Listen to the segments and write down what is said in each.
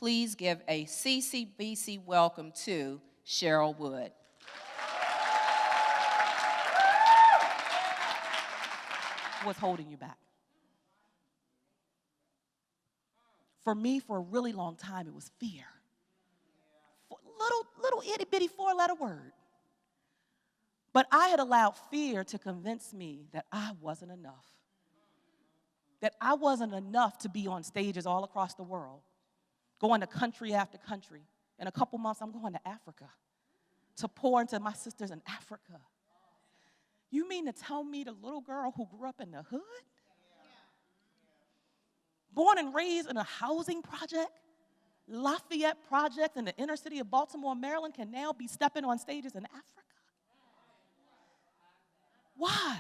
Please give a CCBC welcome to Cheryl Wood. What's holding you back? For me, for a really long time, it was fear. Little itty bitty 4-letter word. But I had allowed fear to convince me that I wasn't enough. That I wasn't enough to be on stages all across the world, going to country after country. In a couple months, I'm going to Africa to pour into my sisters in Africa. You mean to tell me the little girl who grew up in the hood, born and raised in a housing project, Lafayette Project in the inner city of Baltimore, Maryland, can now be stepping on stages in Africa? Why?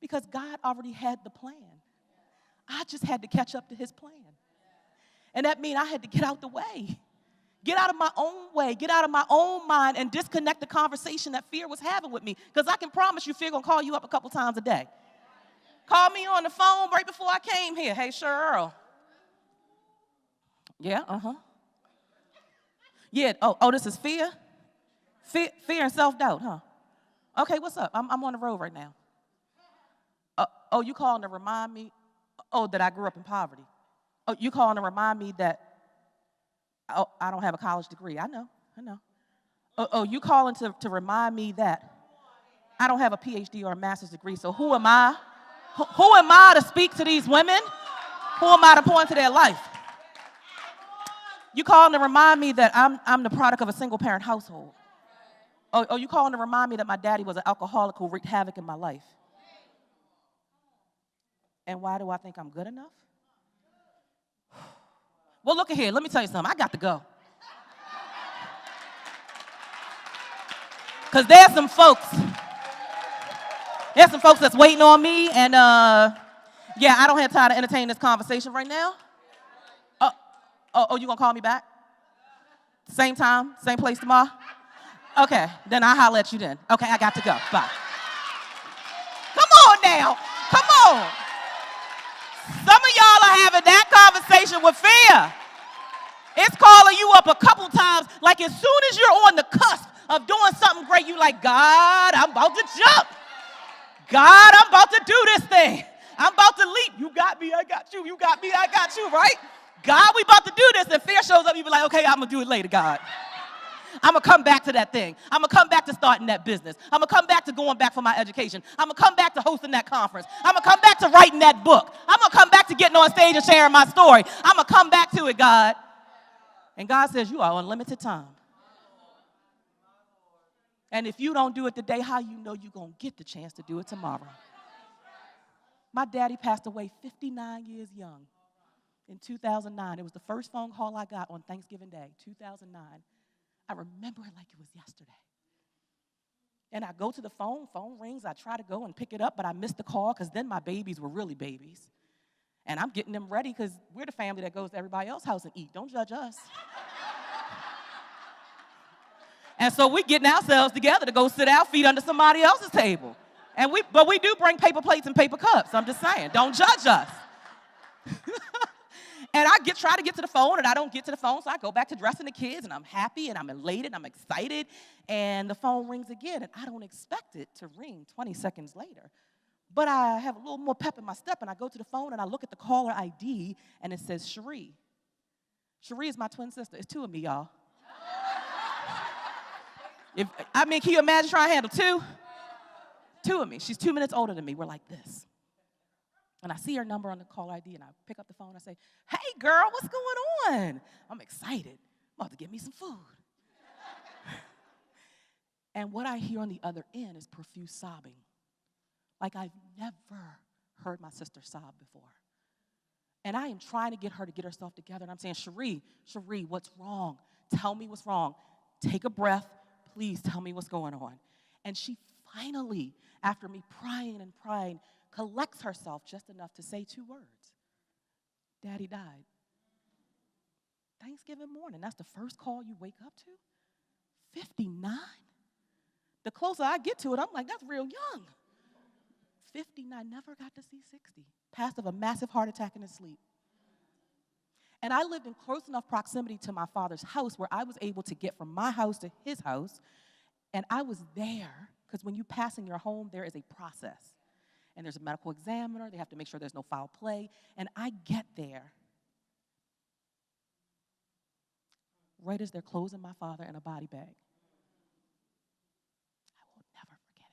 Because God already had the plan. I just had to catch up to his plan. And that means I had to get out the way. Get out of my own way, get out of my own mind, and disconnect the conversation that fear was having with me. Because I can promise you, fear gonna call you up a couple times a day. Called me on the phone right before I came here. Hey, Cheryl. Yeah, Yeah, this is fear? Fear and self-doubt, huh? Okay, what's up? I'm on the road right now. You calling to remind me, that I grew up in poverty. You calling to remind me that, I don't have a college degree. I know. You calling to remind me that I don't have a PhD or a master's degree, so who am I? Who am I to speak to these women? Who am I to pour into their life? You calling to remind me that I'm the product of a single-parent household. You calling to remind me that my daddy was an alcoholic who wreaked havoc in my life. And why do I think I'm good enough? Well, look at here. Let me tell you something. I got to go. Because there's some folks that's waiting on me, and I don't have time to entertain this conversation right now. You gonna call me back? Same time, same place tomorrow? Okay, then I'll holler at you then. Okay, I got to go. Bye. Come on now. Come on. Some of y'all are having that conversation with fear. It's calling you up a couple times, like as soon as you're on the cusp of doing something great, you like, God, I'm about to jump. God, I'm about to do this thing. I'm about to leap. You got me, I got you. You got me, I got you, right? God, we about to do this. And fear shows up, you be like, okay, I'm going to do it later, God. I'm going to come back to that thing. I'm going to come back to starting that business. I'm going to come back to going back for my education. I'm going to come back to hosting that conference. I'm going to come back to writing that book. I'm going to come back to getting on stage and sharing my story. I'm going to come back to it, God. And God says, you are on limited time. And if you don't do it today, how you know you're going to get the chance to do it tomorrow? My daddy passed away 59 years young in 2009. It was the first phone call I got on Thanksgiving Day, 2009. I remember it like it was yesterday. And I go to the phone rings. I try to go and pick it up, but I missed the call because then my babies were really babies. And I'm getting them ready because we're the family that goes to everybody else's house and eat. Don't judge us. And so we're getting ourselves together to go sit our feet under somebody else's table. But we do bring paper plates and paper cups. I'm just saying, don't judge us. And I try to get to the phone, and I don't get to the phone, so I go back to dressing the kids, and I'm happy, and I'm elated, and I'm excited, and the phone rings again, and I don't expect it to ring 20 seconds later. But I have a little more pep in my step, and I go to the phone, and I look at the caller ID, and it says Cherie. Cherie is my twin sister. It's two of me, y'all. Can you imagine trying to handle two? Two of me. She's 2 minutes older than me. We're like this. And I see her number on the call ID, and I pick up the phone and I say, hey, girl, what's going on? I'm excited. I'm about to get me some food. And what I hear on the other end is profuse sobbing. Like I've never heard my sister sob before. And I am trying to get her to get herself together, and I'm saying, Cherie, what's wrong? Tell me what's wrong. Take a breath. Please tell me what's going on. And she finally, after me prying and prying, collects herself just enough to say 2 words. Daddy died. Thanksgiving morning, that's the first call you wake up to? 59? The closer I get to it, I'm like, that's real young. 59, never got to see 60. Passed of a massive heart attack in his sleep. And I lived in close enough proximity to my father's house where I was able to get from my house to his house. And I was there, because when you pass in your home, there is a process. And there's a medical examiner. They have to make sure there's no foul play. And I get there right as they're closing my father in a body bag. I will never forget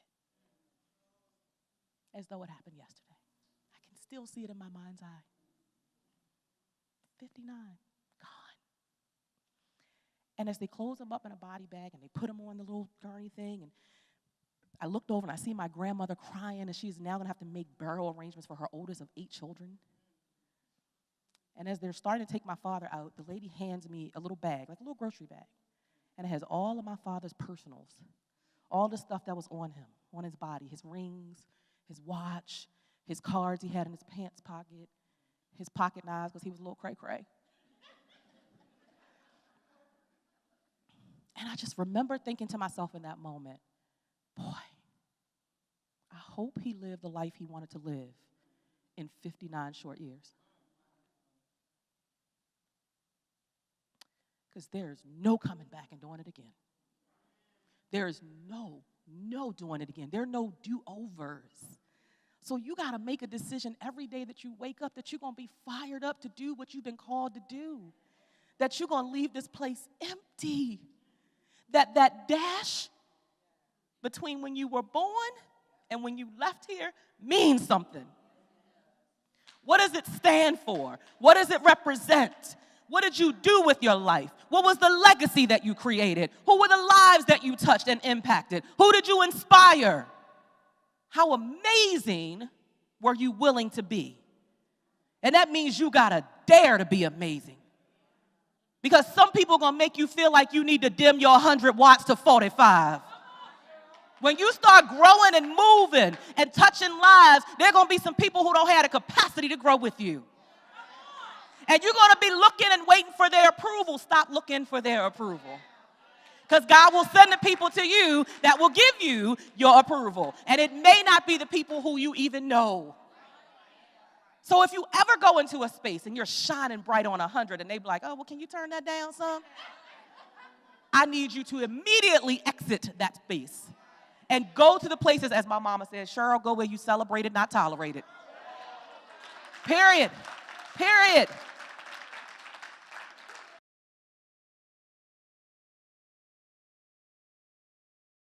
it. As though it happened yesterday. I can still see it in my mind's eye. 59, gone. And as they close him up in a body bag and they put him on the little gurney thing, and I looked over and I see my grandmother crying, and she's now going to have to make burial arrangements for her oldest of 8 children. And as they're starting to take my father out, the lady hands me a little bag, like a little grocery bag. And it has all of my father's personals, all the stuff that was on him, on his body, his rings, his watch, his cards he had in his pants pocket, his pocket knives because he was a little cray-cray. And I just remember thinking to myself in that moment, boy, I hope he lived the life he wanted to live in 59 short years. Because there's no coming back and doing it again. There is no doing it again. There are no do-overs. So you got to make a decision every day that you wake up that you're going to be fired up to do what you've been called to do. That you're going to leave this place empty. That dash between when you were born and when you left here means something. What does it stand for? What does it represent? What did you do with your life? What was the legacy that you created? Who were the lives that you touched and impacted? Who did you inspire? How amazing were you willing to be? And that means you got to dare to be amazing. Because some people are going to make you feel like you need to dim your 100 watts to 45. When you start growing and moving and touching lives, there are going to be some people who don't have the capacity to grow with you. And you're going to be looking and waiting for their approval. Stop looking for their approval. Because God will send the people to you that will give you your approval. And it may not be the people who you even know. So if you ever go into a space and you're shining bright on 100 and they be like, oh, well, can you turn that down some? I need you to immediately exit that space and go to the places, as my mama said, Cheryl, go where you celebrated, not tolerated. Period. Period.